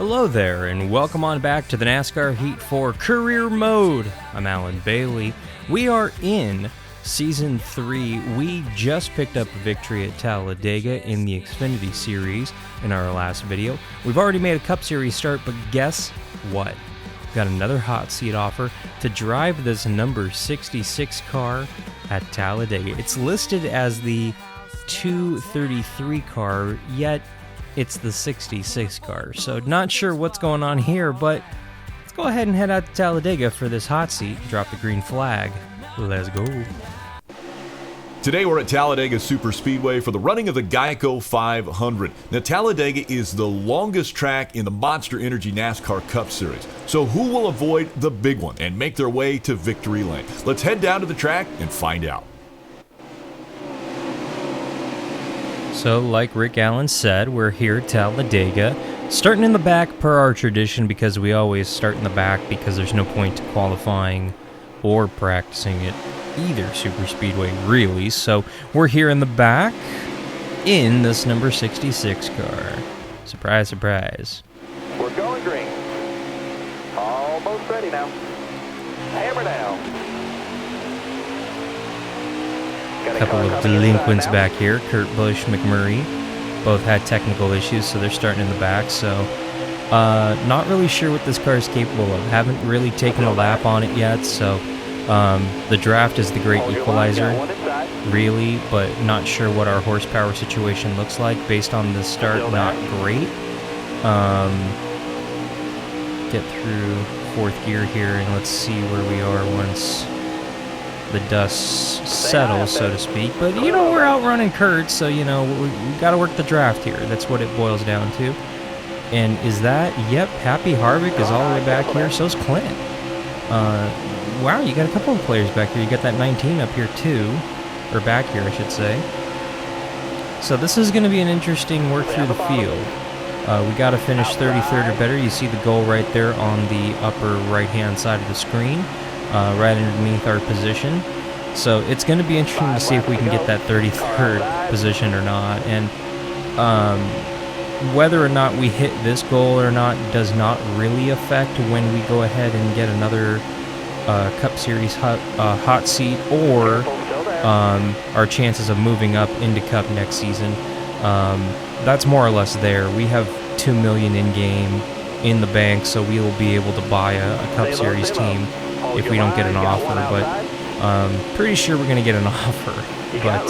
Hello there, and welcome on back to the NASCAR Heat 4 Career Mode. I'm Alan Bailey. We are in Season 3. We just picked up a victory at Talladega in the Xfinity Series in our last video. We've already made a Cup Series start, but guess what? We've got another hot seat offer to drive this number 66 car at Talladega. It's listed as the 233 car, yet it's the 66 car, so not sure what's going on here, but let's go ahead and head out to Talladega for this hot seat, drop the green flag. Let's go. Today we're at Talladega Superspeedway for the running of the Geico 500. Now Talladega is the longest track in the Monster Energy NASCAR Cup Series, so who will avoid the big one and make their way to victory lane? Let's head down to the track and find out. So, like Rick Allen said, we're here at Talladega, starting in the back per our tradition, because we always start in the back because there's no point to qualifying or practicing at either superspeedway, really. So, we're here in the back in this number 66 car. Surprise, surprise. We're going green. Almost ready now. Hammer down. A couple of delinquents back here, Kurt Busch, McMurray, both had technical issues, so they're starting in the back. So, not really sure what this car is capable of. Haven't really taken a lap on it yet, so the draft is the great equalizer, really, but not sure what our horsepower situation looks like. Based on the start, not great. Get through fourth gear here, and let's see where we are once the dust settles, so to speak. But, you know, we're outrunning Kurt, so, you know, we got to work the draft here. That's what it boils down to. And is that, yep, Happy Harvick is all the way back here. So's Clint. Wow, you got a couple of players back here. You got that 19 up here, too. Or back here, I should say. So this is going to be an interesting work through the field. We got to finish 33rd or better. You see the goal right there on the upper right-hand side of the screen. Right underneath our position. So it's going to be interesting to see if we can get that 33rd position or not. And whether or not we hit this goal or not does not really affect when we go ahead and get another Cup Series hot seat, or our chances of moving up into Cup next season. That's more or less there. We have $2 million in game in the bank, so we will be able to buy a Cup Series team if we don't get an offer, but pretty sure we're going to get an offer. But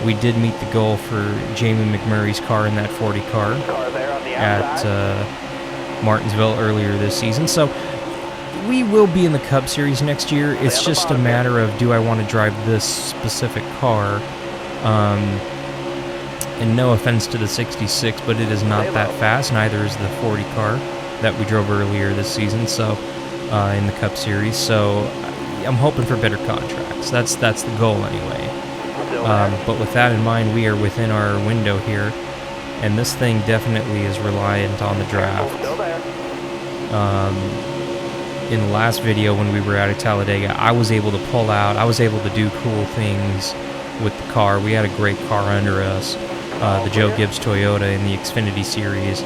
we did meet the goal for Jamie McMurray's car in that 40 car at Martinsville earlier this season. So we will be in the Cup Series next year. It's just a matter of, do I want to drive this specific car? And no offense to the 66, but it is not that fast. Neither is the 40 car that we drove earlier this season, so in the Cup Series. So I'm hoping for better contracts. That's the goal anyway. But with that in mind, we are within our window here, and this thing definitely is reliant on the draft. In the last video when we were out at Talladega, I was able to pull out. I was able to do cool things with the car. We had a great car under us. The Joe Gibbs Toyota in the Xfinity Series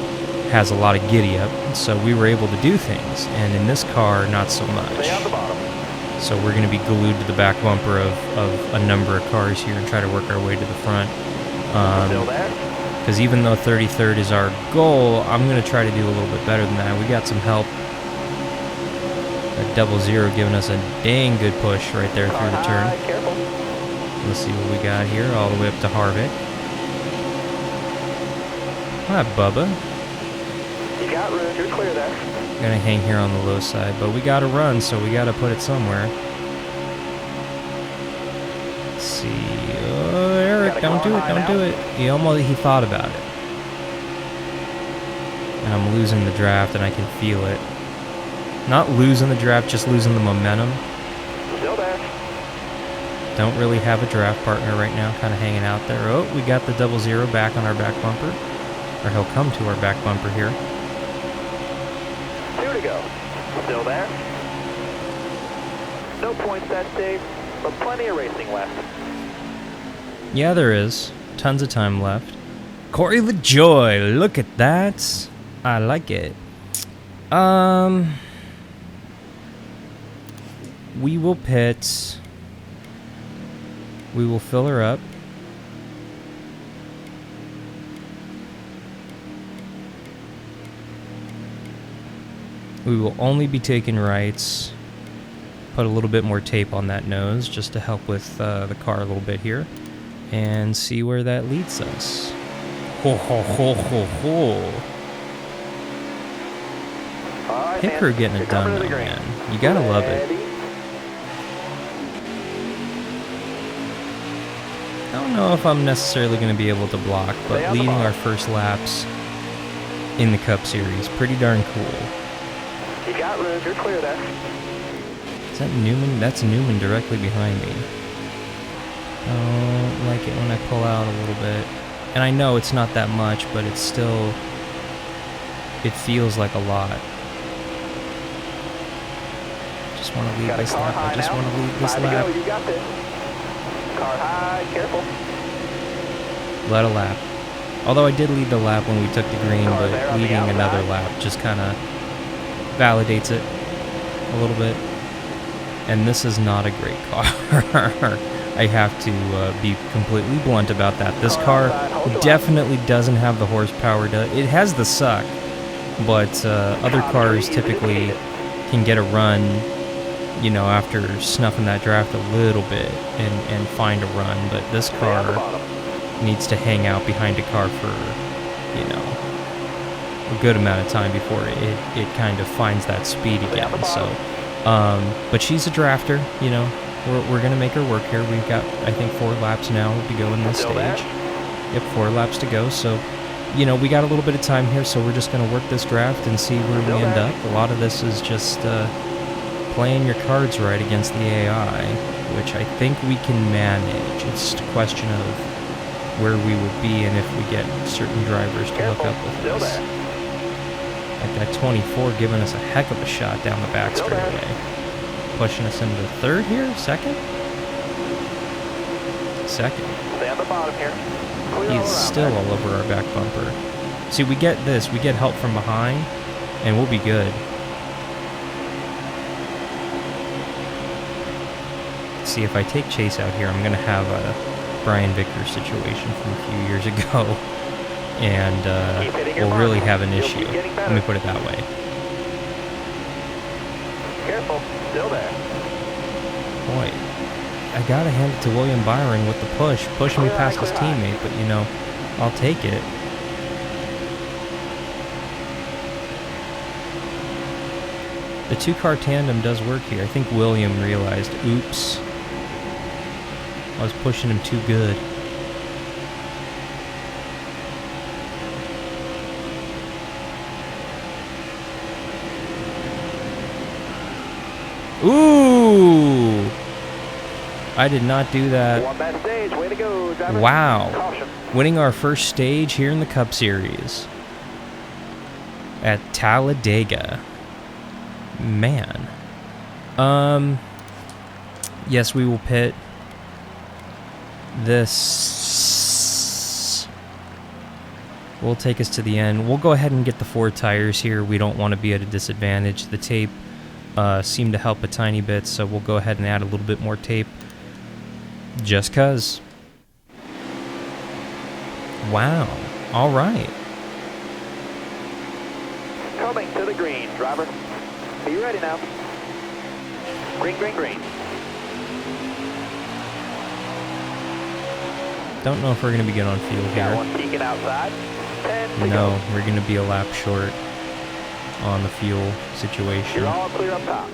has a lot of giddy up, so we were able to do things, and in this car, not so much. So we're going to be glued to the back bumper of a number of cars here and try to work our way to the front. Because even though 33rd is our goal, I'm going to try to do a little bit better than that. We got some help. That 00 giving us a dang good push right there through the turn. Let's see what we got here, all the way up to Harvick. Hi, Bubba. You got room, you're clear there. Gonna hang here on the low side, but we gotta run, so we gotta put it somewhere. Let's see. Oh, Eric, don't do it, don't do it. He thought about it. And I'm losing the draft, and I can feel it. Not losing the draft, just losing the momentum. Still there. Don't really have a draft partner right now, kind of hanging out there. Oh, we got the 00 back on our back bumper. Or he'll come to our back bumper here. 2 to go. Still there. No points that stage, but plenty of racing left. Yeah, there is. Tons of time left. Corey LaJoy, look at that. I like it. We will pit. We will fill her up. We will only be taking rights. Put a little bit more tape on that nose just to help with the car a little bit here. And see where that leads us. Ho, ho, ho, ho, ho. Pit crew getting it done though, man. You gotta love it. I don't know if I'm necessarily going to be able to block, but leading our first laps in the Cup Series, pretty darn cool. You got room, you're clear there. Is that Newman? That's Newman directly behind me. I don't like it when I pull out a little bit. And I know it's not that much, but it's still... It feels like a lot. Just want to leave this lap. I just want to leave this lap. You got this. Car high, careful. Let a lap. Although I did lead the lap when we took the green, but leading another lap just kind of validates it a little bit. And this is not a great car. I have to be completely blunt about that. This car definitely doesn't have the horsepower to... It has the suck, but other cars typically can get a run, you know, after snuffing that draft a little bit and find a run. But this car needs to hang out behind a car for, you know, a good amount of time before it kind of finds that speed again. So, but she's a drafter, you know. We're going to make her work here. We've got, I think, 4 laps now to go in this stage. Yep, 4 laps to go. So, you know, we got a little bit of time here, so we're just going to work this draft and see where we end up. A lot of this is just playing your cards right against the AI, which I think we can manage. It's just a question of where we would be and if we get certain drivers to hook up with us. Like that 24 giving us a heck of a shot down the back straightaway. Pushing us into 3rd here? 2nd? 2nd. Stay on the bottom here. He's still all over our back bumper. See, we get this. We get help from behind, and we'll be good. See, if I take Chase out here, I'm going to have a Brian Vickers situation from a few years ago, and we'll really have an issue. Let me put it that way. Careful, still there. Boy, I gotta hand it to William Byron with the pushing me past his teammate, but you know, I'll take it. The 2-car tandem does work here. I think William realized, oops, I was pushing him too good. Ooh! I did not do that. Won that stage. Way to go, driver. Wow. Caution. Winning our first stage here in the Cup Series. At Talladega. Man. Yes, we will pit. This will take us to the end. We'll go ahead and get the 4 tires here. We don't want to be at a disadvantage. The tape seemed to help a tiny bit, so we'll go ahead and add a little bit more tape. Just 'cause. Wow. All right. Coming to the green, driver. Are you ready now? Green, green, green. Don't know if we're going to be good on field Got here. one peeking outside. 10 to No, go. we're going to be a lap short on the fuel situation. You're all clear up top.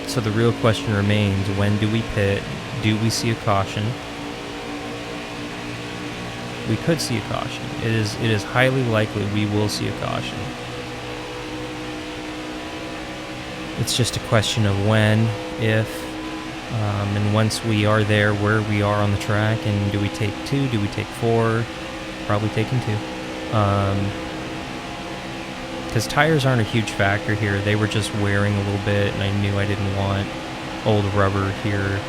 So the real question remains, when do we pit? Do we see a caution? We could see a caution. It is highly likely we will see a caution. It's just a question of when, if, and once we are there, where we are on the track, and do we take 2, do we take 4? Probably taking 2. Because tires aren't a huge factor here. They were just wearing a little bit, and I knew I didn't want old rubber here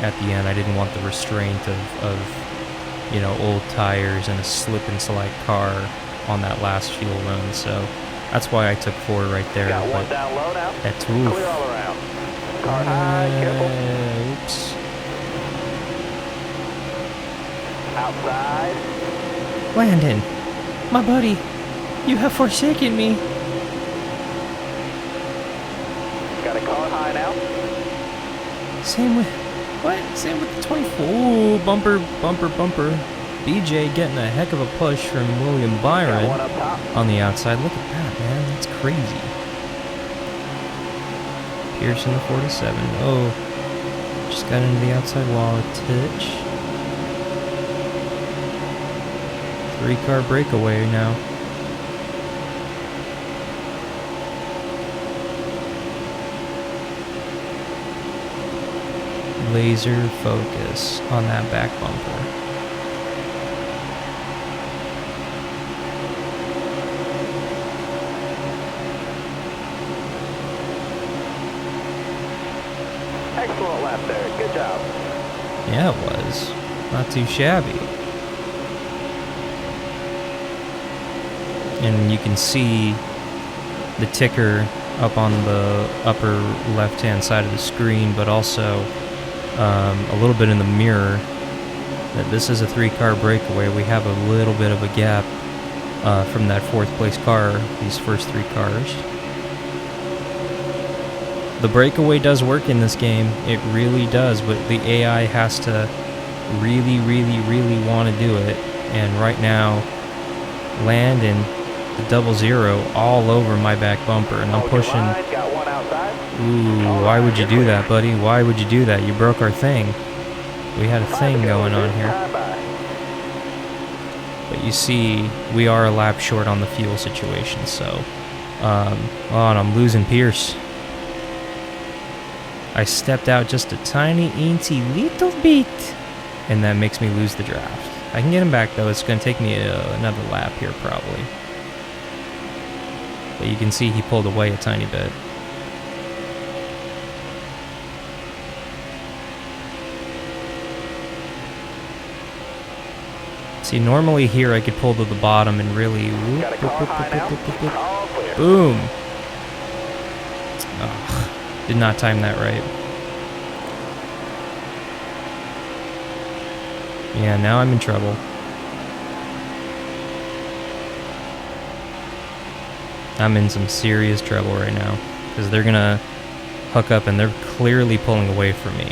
at the end. I didn't want the restraint of you know, old tires and a slip and slide car on that last fuel run, so that's why I took 4 right there. Got one But down low now. that's Clear all around. Car high, careful. oops. Outside. Landon, my buddy, you have forsaken me. Got a car high now. Same with what? Same with the 24. Ooh, bumper. BJ getting a heck of a push from William Got Byron one up top. on the outside. Look at that, man. That's crazy. Pierce in the 47. Oh, just got into the outside wall a touch. 3-car breakaway now. Laser focus on that back bumper. Excellent lap there. Good job. Yeah, it was. Not too shabby. And you can see the ticker up on the upper left-hand side of the screen, but also a little bit in the mirror that this is a 3-car breakaway. We have a little bit of a gap from that 4th place car, these first 3 cars. The breakaway does work in this game. It really does, but the AI has to really want to do it. And right now, Landon, the 00 all over my back bumper, and I'm pushing. Got one outside. Ooh, why would you do that, buddy? Why would you do that? You broke our thing. We had a thing going on here. But you see, we are a lap short on the fuel situation, so... oh, and I'm losing Pierce. I stepped out just a tiny, eensy little bit, and that makes me lose the draft. I can get him back, though. It's going to take me another lap here, probably. But you can see he pulled away a tiny bit. See, normally here I could pull to the bottom and really... Whoop, Got a car high now. All clear. boom! Ugh, did not time that right. Yeah, now I'm in trouble. I'm in some serious trouble right now, because they're gonna hook up and they're clearly pulling away from me.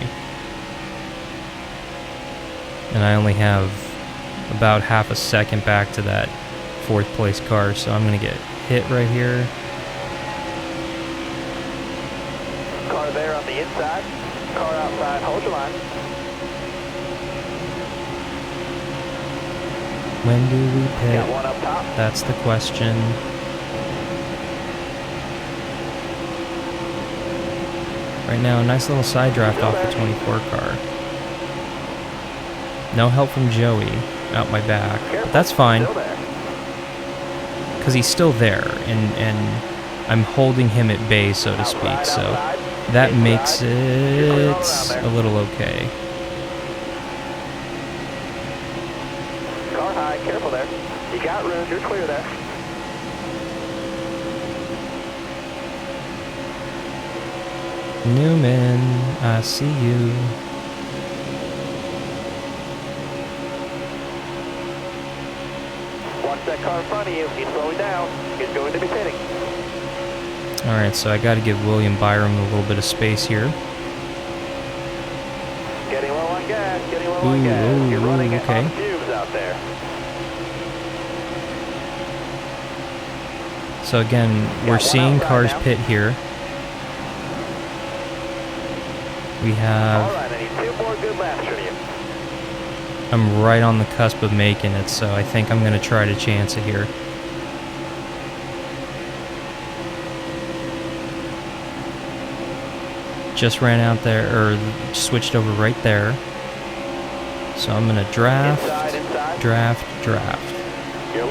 And I only have about half a second back to that 4th place car, so I'm gonna get hit right here. Car there on the inside. Car outside. Hold your line. When do we pit? Got one up top. That's the question. Right now, a nice little side draft off the 24 car. No help from Joey out my back, but that's fine, because he's still there, and I'm holding him at bay, so to speak, so that makes it a little okay. Car high, careful there. You got room, you're clear there. Newman, I see you. Watch that car in front of you. He's slowing down. He's going to be pitting. Alright, so I got to give William Byram a little bit of space here. Getting low on gas, getting low on gas. You're running it on fumes out there. So again, we're seeing cars pit here. We have... Alright, I need 2 more good laps from you. I'm right on the cusp of making it, so I think I'm going to try to chance it here. Just ran out there, or switched over right there. So I'm going to draft, draft.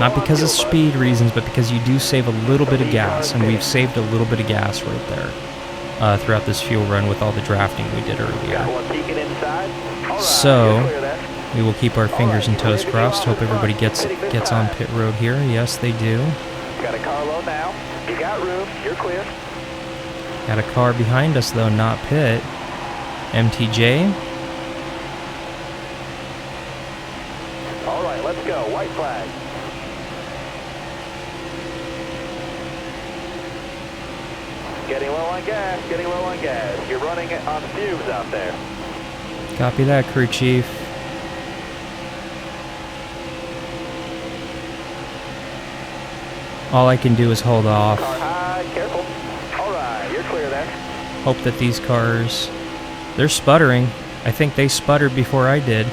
Not because of speed reasons, but because you do save a little bit of gas, and we've saved a little bit of gas right there. throughout this fuel run with all the drafting we did earlier. Got one peeking inside. All right, So you're clear then. we will keep our fingers and toes crossed. Hope everybody gets on pit road here. Yes, they do. Got a car low now. You got room. You're clear. Got a car behind us though, not pit. MTJ. All right, let's go. White flag. Getting low on gas. Getting low on gas. You're running on fumes out there. Copy that, crew chief. All I can do is hold off. Car high. Careful. All right, you're clear then. Hope that these cars, they're sputtering. I think they sputtered before I did.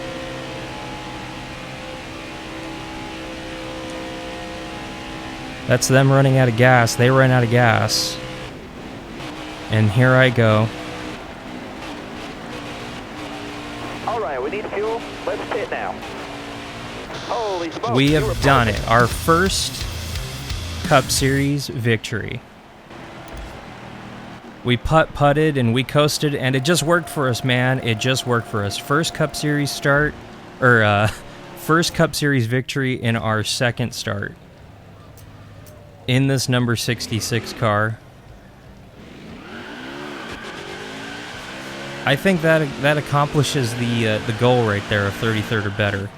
That's them running out of gas. They ran out of gas. And here I go. All right, we need fuel. Let's pit now. Holy smokes. We you were have done perfect. it. Our first Cup Series victory. We putted and we coasted, and it just worked for us, man. It just worked for us. First Cup Series start, or first Cup Series victory in our second start. In this number 66 car. I think that accomplishes the goal right there of 33rd or better.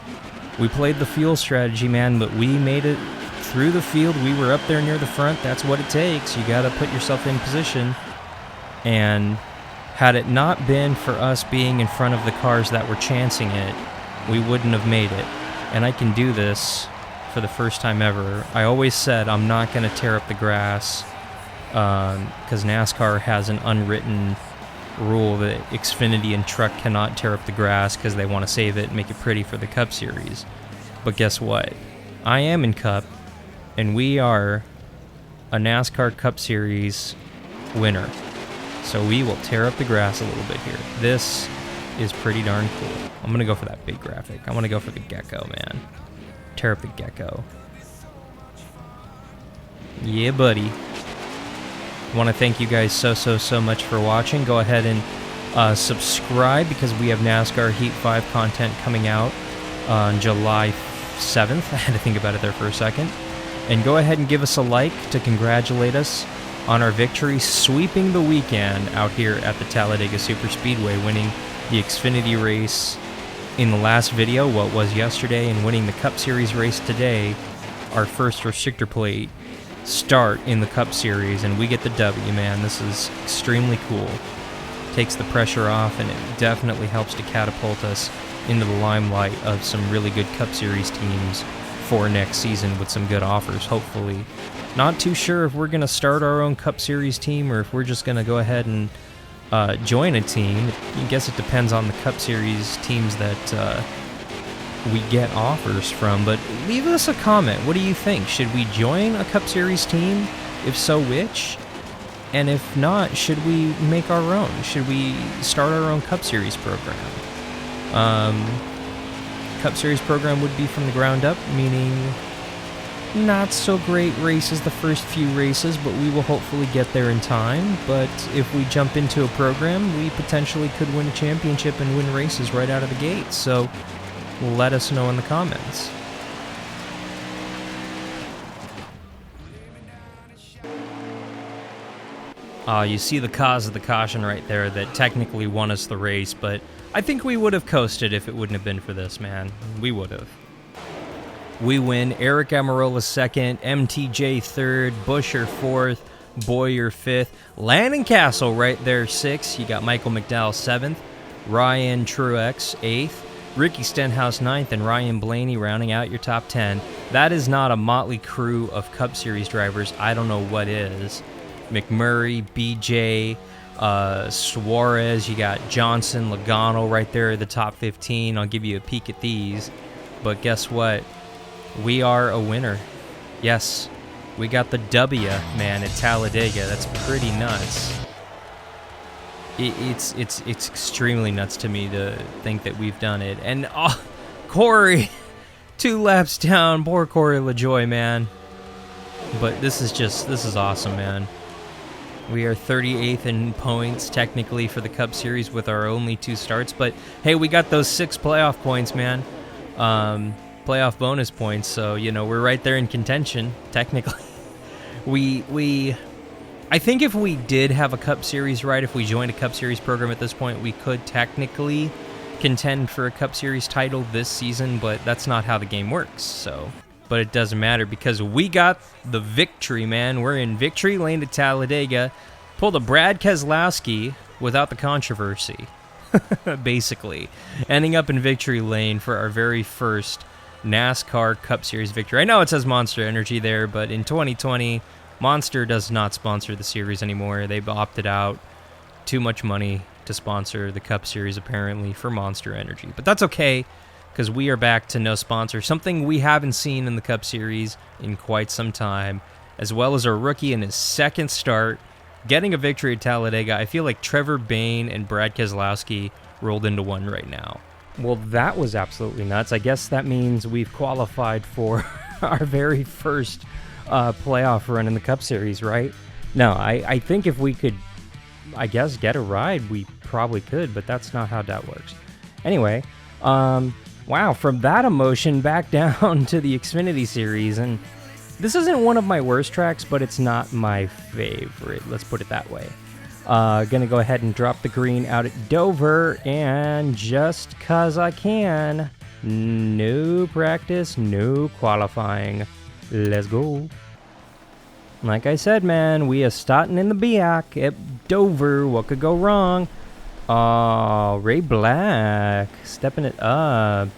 We played the fuel strategy, man, but we made it through the field. We were up there near the front. That's what it takes. You got to put yourself in position. And had it not been for us being in front of the cars that were chancing it, we wouldn't have made it. And I can do this for the first time ever. I always said I'm not going to tear up the grass because NASCAR has an unwritten rule that Xfinity and Truck cannot tear up the grass because they want to save it and make it pretty for the Cup Series. But guess what? I am in Cup, and we are a NASCAR Cup Series winner. So we will tear up the grass a little bit here. This is pretty darn cool. I'm going to go for that big graphic. I want to go for the gecko, man. Tear up the gecko. Yeah, buddy. Want to thank you guys so much for watching. Go ahead and subscribe because we have NASCAR Heat 5 content coming out on July 7th. I had to think about it there for a second. And go ahead and give us a like to congratulate us on our victory, sweeping the weekend out here at the Talladega Superspeedway, winning the Xfinity race in the last video, what was yesterday, and winning the Cup Series race today, our first restrictor plate start in the Cup Series, and we get the W, man. This is extremely cool. Takes the pressure off, and it definitely helps to catapult us into the limelight of some really good Cup Series teams for next season with some good offers, hopefully. Not too sure if we're going to start our own Cup Series team or if we're just going to go ahead and join a team. I guess it depends on the Cup Series teams that we get offers from, but leave us a comment. What do you think? Should we join a Cup Series team? If so, which? And if not, should we make our own? Should we start our own Cup Series program? Cup Series program would be from the ground up, meaning not so great races the first few races, but we will hopefully get there in time. But if we jump into a program, we potentially could win a championship and win races right out of the gate. So let us know in the comments. You see the cause of the caution right there that technically won us the race, but I think we would have coasted if it wouldn't have been for this, man. We would have. We win. Eric Amarola second, MTJ third, Busher fourth, Boyer fifth, Landon Castle right there sixth. You got Michael McDowell seventh, Ryan Truex eighth, Ricky Stenhouse ninth, and Ryan Blaney rounding out your top 10. That is not a motley crew of Cup Series drivers. I don't know what is. McMurray, BJ, Suarez, you got Johnson, Logano right there at the top 15. I'll give you a peek at these. But guess what? We are a winner. Yes, we got the W, man, at Talladega. That's pretty nuts. It's extremely nuts to me to think that we've done it. And Corey, 2 laps down. Poor Corey LaJoie, man. But this is awesome, man. We are 38th in points, technically, for the Cup Series with our only 2 starts. But, hey, we got those 6 playoff points, man. Playoff bonus points. So, you know, we're right there in contention, technically. I think if we did have a Cup Series, right, if we joined a Cup Series program at this point, we could technically contend for a Cup Series title this season, but that's not how the game works, so... But it doesn't matter because we got the victory, man. We're in victory lane to Talladega. Pulled a Brad Keselowski without the controversy, basically. Ending up in victory lane for our very first NASCAR Cup Series victory. I know it says Monster Energy there, but in 2020, Monster does not sponsor the series anymore. They've opted out. Too much money to sponsor the Cup Series, apparently, for Monster Energy. But that's okay, because we are back to no sponsor, something we haven't seen in the Cup Series in quite some time, as well as a rookie in his second start, getting a victory at Talladega. I feel like Trevor Bayne and Brad Keselowski rolled into one right now. Well, that was absolutely nuts. I guess that means we've qualified for our very first playoff run in the Cup Series, right? No, I think if we could, I guess, get a ride, we probably could, but that's not how that works. Anyway, wow, from that emotion back down to the Xfinity Series, and this isn't one of my worst tracks, but it's not my favorite, let's put it that way. Gonna go ahead and drop the green out at Dover, and just cause I can, no practice, no qualifying. Let's go. Like I said, man, we are starting in the BIAC at Dover. What could go wrong? Oh, Ray Black stepping it up.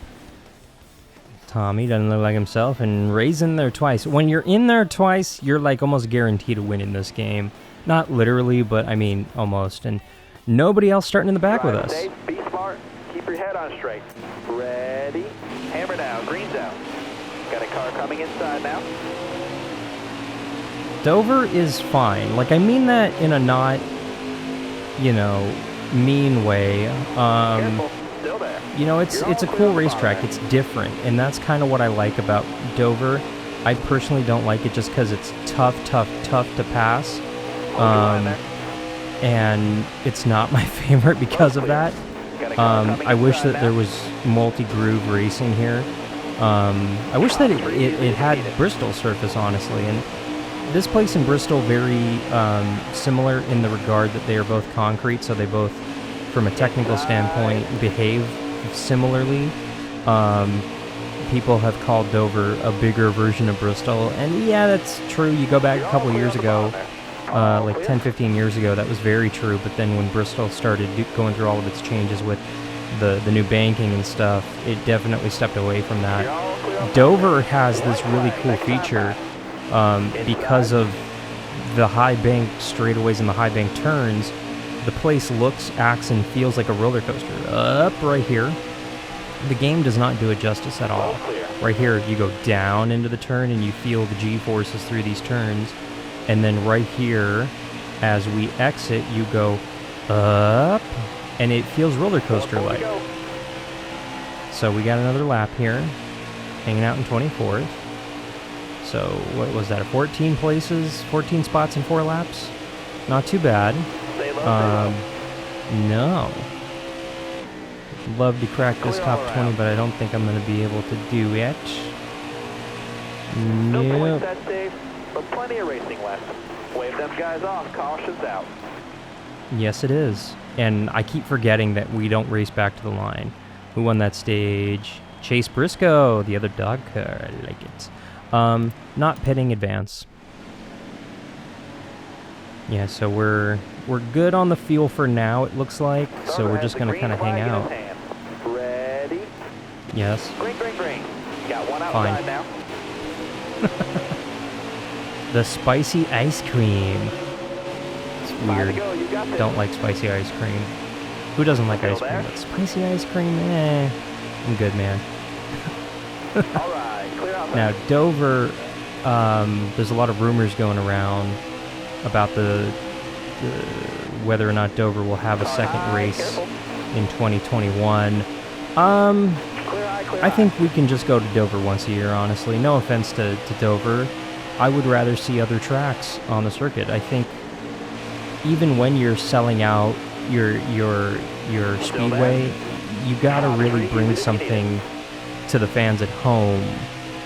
Tommy doesn't look like himself, and Ray's in there twice. When you're in there twice, you're like almost guaranteed to win in this game. Not literally, but I mean almost. And nobody else starting in the back with us. Dave, be smart. Keep your head on straight. Ready? Hammer down. Green's out. Got a car coming inside now. Dover is fine. Like, I mean that in a not, you know, mean way. Careful. Still there. You know, it's a cool racetrack. It's different, and that's kind of what I like about Dover. I personally don't like it just because it's tough to pass. And it's not my favorite because of that. I wish that there was multi-groove racing here. I wish that it had Bristol surface, honestly, and this place in Bristol very similar in the regard that they are both concrete, so they both, from a technical standpoint, behave similarly. People have called Dover a bigger version of Bristol, and yeah, that's true. You go back a couple years ago, like 10-15 years ago, that was very true, but then when Bristol started going through all of its changes with the new banking and stuff, it definitely stepped away from that. Dover has this really cool feature because of the high bank straightaways and the high bank turns. The place looks, acts, and feels like a roller coaster. Up right here. The game does not do it justice at all. Right here, you go down into the turn and you feel the G-forces through these turns. And then right here, as we exit, you go up, and it feels roller coaster-like. So we got another lap here, hanging out in 24th. So what was that, 14 places, 14 spots in 4 laps? Not too bad. No. Love to crack this top 20, but I don't think I'm going to be able to do it. Nope. But plenty of racing left. Wave them guys off. Caution's out. Yes, it is. And I keep forgetting that we don't race back to the line. Who won that stage? Chase Briscoe, the other dog car. I like it. Not pitting advance. Yeah, so we're good on the fuel for now, it looks like. So we're just going to kind of hang out. Ready? Yes. Green. Got one outside now. The spicy ice cream. It's weird. Don't like spicy ice cream. Who doesn't like ice cream? But spicy ice cream, I'm good, man. All right, clear out. Now, Dover, there's a lot of rumors going around about whether or not Dover will have a second race in 2021. I think we can just go to Dover once a year, honestly. No offense to Dover. I would rather see other tracks on the circuit. I think even when you're selling out your speedway, you gotta really bring something to the fans at home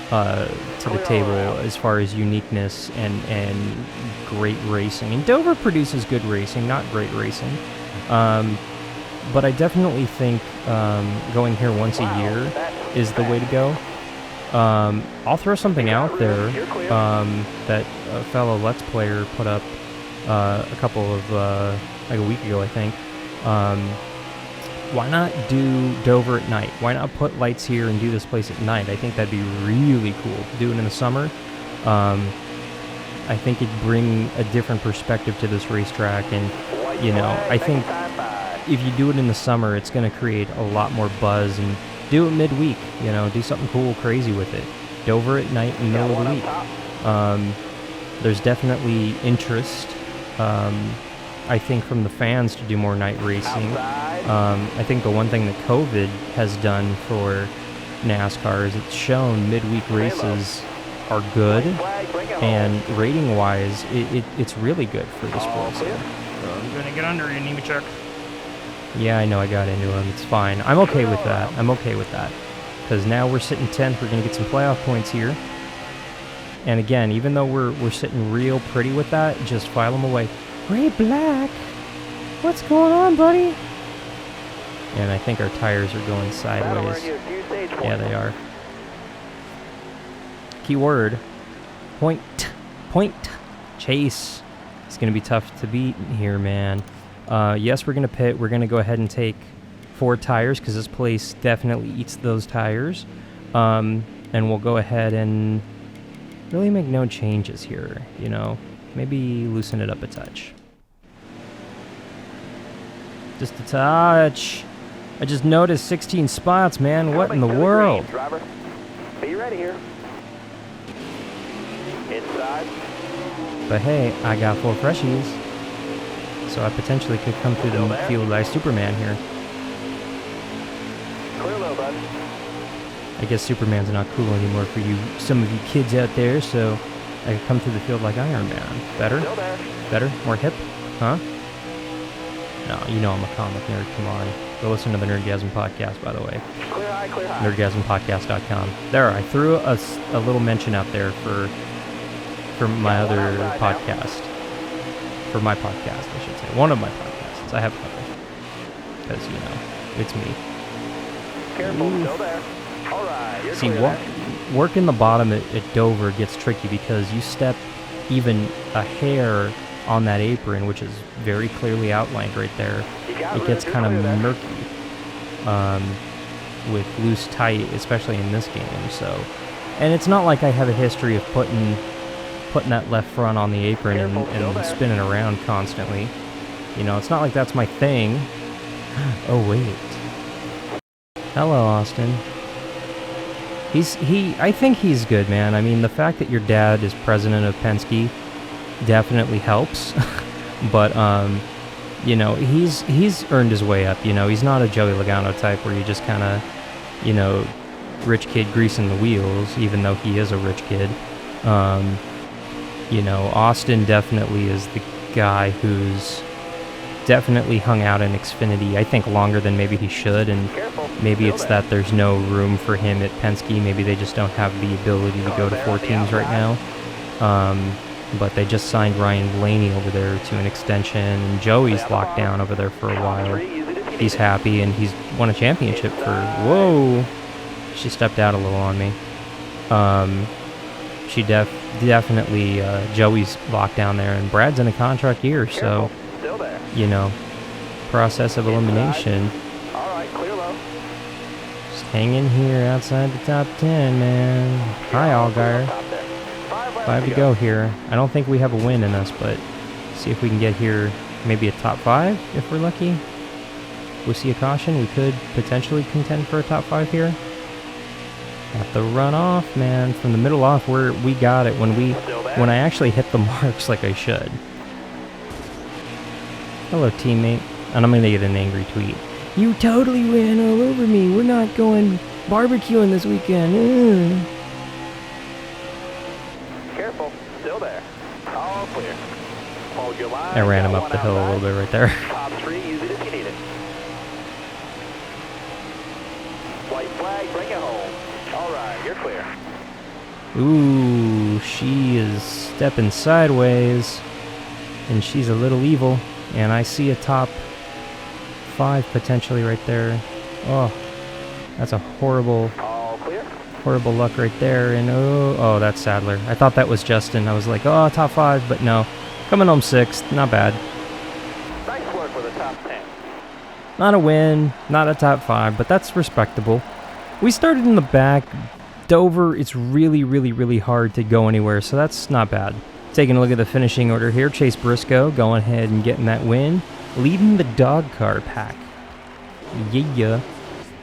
to the table as far as uniqueness and great racing. And Dover produces good racing, not great racing. But I definitely think going here once a year is the way to go. I'll throw something out there that a fellow Let's Player put up a couple of, like a week ago, I think. Why not do Dover at night? Why not put lights here and do this place at night? I think that'd be really cool. Do it in the summer. I think it'd bring a different perspective to this racetrack. And, you know, I think if you do it in the summer, it's going to create a lot more buzz. And do it midweek, you know, do something cool, crazy with it. Dover at night in the middle of the week. There's definitely interest, I think, from the fans to do more night racing. I think the one thing that COVID has done for NASCAR is it's shown midweek races are good, and rating-wise, it's really good for the sport. So I'm going to get under you, Nemechek. Yeah, I know I got into him. It's fine. I'm okay with that. I'm okay with that. Because now we're sitting 10th. We're going to get some playoff points here. And again, even though we're sitting real pretty with that, just file them away. Ray Black, what's going on, buddy? And I think our tires are going sideways. Yeah, they are. Keyword, point, chase. It's going to be tough to beat here, man. Yes, we're going to pit. We're going to go ahead and take 4 tires because this place definitely eats those tires. And we'll go ahead and really make no changes here, you know. Maybe loosen it up a touch. Just a touch. I just noticed 16 spots, man. What in the world? Driver, be ready here. Inside. But hey, I got 4 freshies. So I potentially could come through the field like Superman here. Clear low, bud. I guess Superman's not cool anymore for you, some of you kids out there, so I could come through the field like Iron Man. Better? Still there. Better? More hip? Huh? No, you know I'm a comic nerd, come on. Go listen to the Nerdgasm podcast, by the way. Clear high, clear high. Nerdgasmpodcast.com. There, I threw a little mention out there for my other podcast. For my podcast, I should say. One of my podcasts. I have a couple. Because, you know, it's me. Careful, still there. All right, you're See, clear. working the bottom at Dover gets tricky because you step even a hair on that apron, which is very clearly outlined right there. It gets kind of murky with loose tight, especially in this game. So, and it's not like I have a history of putting that left front on the apron and spinning around constantly. You know, it's not like that's my thing. Oh wait. Hello, Austin. I think he's good, man. I mean, the fact that your dad is president of Penske definitely helps. But you know, he's earned his way up. You know, he's not a Joey Logano type where you just kind of, you know, rich kid greasing the wheels, even though he is a rich kid. You know, Austin definitely is the guy who's definitely hung out in Xfinity, I think, longer than maybe he should, and maybe it's that there's no room for him at Penske. Maybe they just don't have the ability to go to 4 teams right now. But they just signed Ryan Blaney over there to an extension, and Joey's locked down over there for a while. He's happy, and he's won a championship for... Whoa! She stepped out a little on me. She definitely... Joey's locked down there, and Brad's in a contract year, so... You know, process of elimination. All right, clear low. Just hang in here outside the top 10, man. Hi, Allgaier. 5 to go here. I don't think we have a win in us, but see if we can get here maybe a top 5 if we're lucky. We see a caution. We could potentially contend for a top 5 here. Got the run off, man. From the middle off where we got it when I actually hit the marks like I should. Hello, teammate. And I'm going to get an angry tweet. You totally ran all over me. We're not going barbecuing this weekend. Careful, still there. All clear. Hold your line. I ran him Got up the one hill a outside. little bit right there. Top 3, use it if you need it. White flag, bring it home. All right, you're clear. Ooh, she is stepping sideways, and she's a little evil. And I see a top 5 potentially right there. Oh, that's a horrible All clear. luck right there. And oh, that's Sadler. I thought that was Justin. I was like, oh, top 5, but no. Coming home 6th, not bad. Nice work with the top 10. Not a win, not a top 5, but that's respectable. We started in the back. Dover, it's really, really, really hard to go anywhere, so that's not bad. Taking a look at the finishing order here, Chase Briscoe going ahead and getting that win, leading the dog car pack. Yeah.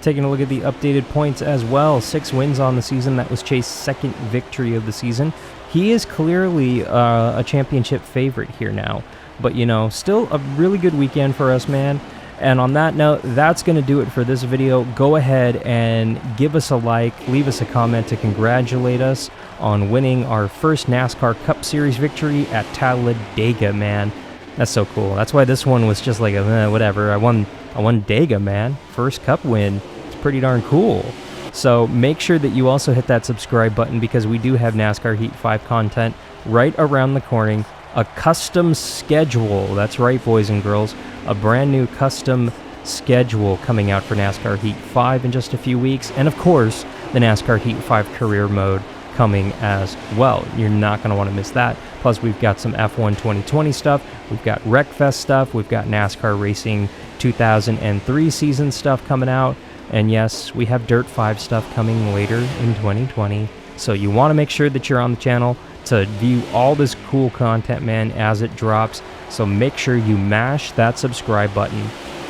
Taking a look at the updated points as well, 6 wins on the season. That was Chase's 2nd victory of the season. He is clearly a championship favorite here now, but you know, still a really good weekend for us, man. And on that note, that's going to do it for this video. Go ahead and give us a like, leave us a comment to congratulate us on winning our first NASCAR Cup Series victory at Talladega, man. That's so cool. That's why this one was just like, whatever. I won Dega, man. First Cup win. It's pretty darn cool. So make sure that you also hit that subscribe button because we do have NASCAR Heat 5 content right around the corner. A custom schedule. That's right, boys and girls. A brand new custom schedule coming out for NASCAR Heat 5 in just a few weeks. And of course, the NASCAR Heat 5 career mode coming as well. You're not going to want to miss that. Plus, we've got some F1 2020 stuff. We've got WreckFest stuff. We've got NASCAR Racing 2003 season stuff coming out. And yes, we have Dirt 5 stuff coming later in 2020. So you want to make sure that you're on the channel to view all this cool content, man, as it drops. So make sure you mash that subscribe button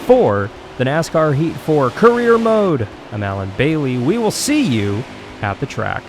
for the NASCAR Heat 4 Career Mode. I'm Alan Bailey. We will see you at the track.